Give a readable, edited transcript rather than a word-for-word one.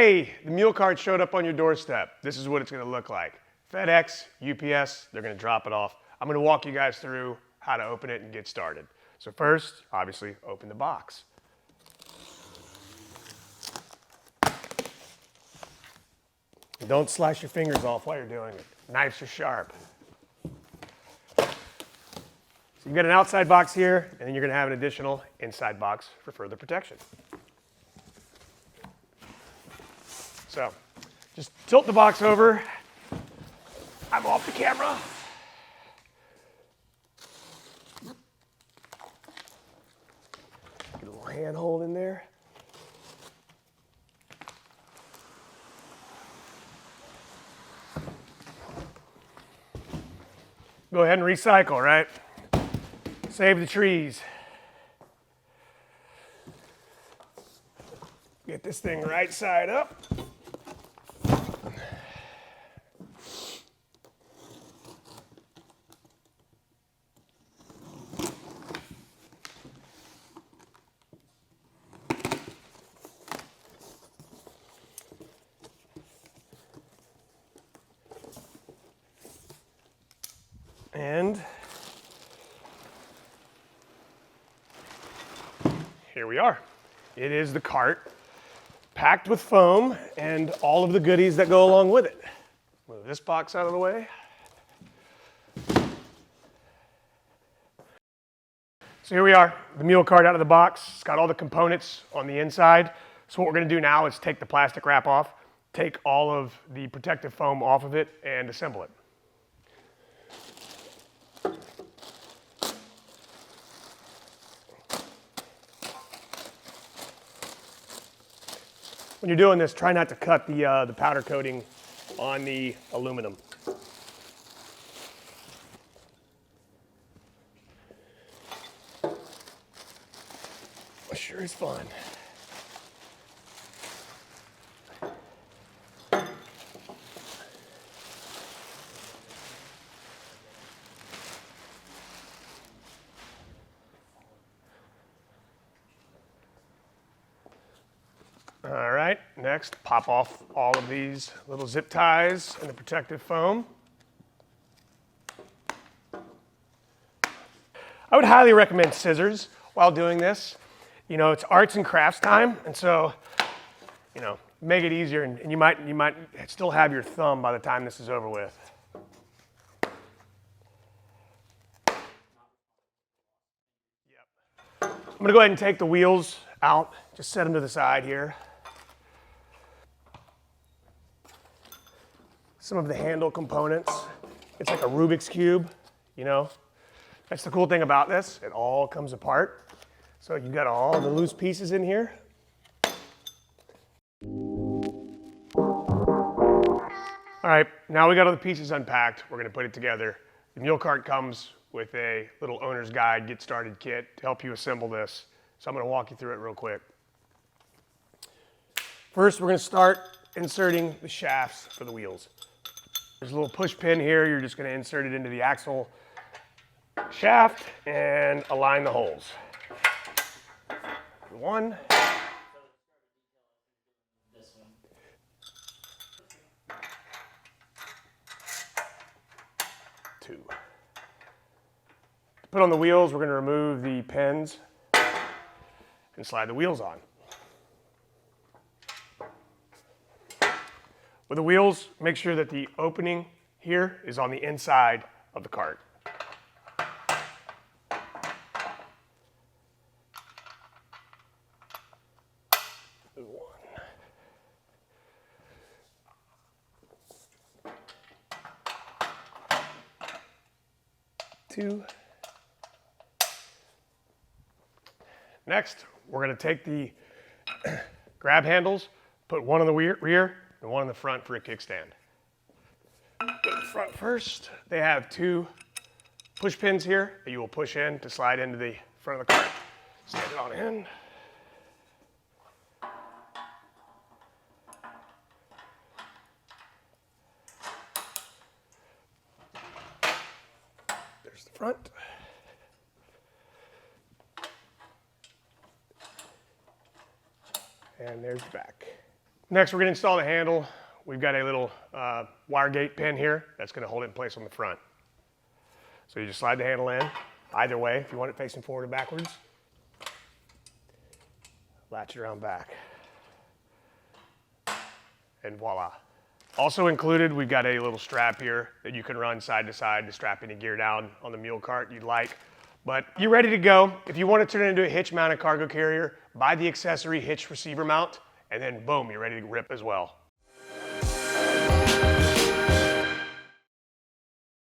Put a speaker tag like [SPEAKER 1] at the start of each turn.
[SPEAKER 1] Hey, the mule cart showed up on your doorstep. This is what it's going to look like. FedEx, UPS, they're going to drop it off. I'm going to walk you guys through how to open it and get started. So first, obviously, open the box. Don't slice your fingers off while you're doing it. Knives are sharp. So you've got an outside box here, and then you're going to have an additional inside box for further protection. So just tilt the box over. I'm off the camera. Get a little handhold in there. Go ahead and recycle, right? Save the trees. Get this thing right side up. And here we are. It is the cart packed with foam and all of the goodies that go along with it. Move this box out of the way. So here we are, the mule cart out of the box. It's got all the components on the inside. So what we're going to do now is take the plastic wrap off, take all of the protective foam off of it, and assemble it. When you're doing this, try not to cut the powder coating on the aluminum. Sure is fun. All right, next, pop off all of these little zip ties and the protective foam. I would highly recommend scissors while doing this. You know, it's arts and crafts time, and so, you know, make it easier, and you might still have your thumb by the time this is over with. Yep. I'm gonna go ahead and take the wheels out, just set them to the side here. Some of the handle components, it's like a Rubik's Cube, you know. That's the cool thing about this, it all comes apart. So you've got all the loose pieces in here. All right, now we got all the pieces unpacked. We're gonna put it together. The mule cart comes with a little owner's guide, get started kit to help you assemble this. So I'm gonna walk you through it real quick. First, we're gonna start inserting the shafts for the wheels. There's a little push pin here. You're just gonna insert it into the axle shaft and align the holes. One. Two. To put on the wheels, we're going to remove the pins and slide the wheels on. With the wheels, make sure that the opening here is on the inside of the cart. Two. Next, we're going to take the grab handles, put one on the rear and one in the front for a kickstand. Go to the front first. They have two push pins here that you will push in to slide into the front of the cart. Slide it on in. There's the front. And there's the back. Next, we're gonna install the handle. We've got a little wire gate pin here that's gonna hold it in place on the front. So you just slide the handle in, either way, if you want it facing forward or backwards. Latch it around back. And voila. Also included, we've got a little strap here that you can run side to side to strap any gear down on the mule cart you'd like. But you're ready to go. If you want to turn it into a hitch mounted cargo carrier, buy the accessory hitch receiver mount, and then boom, you're ready to rip as well.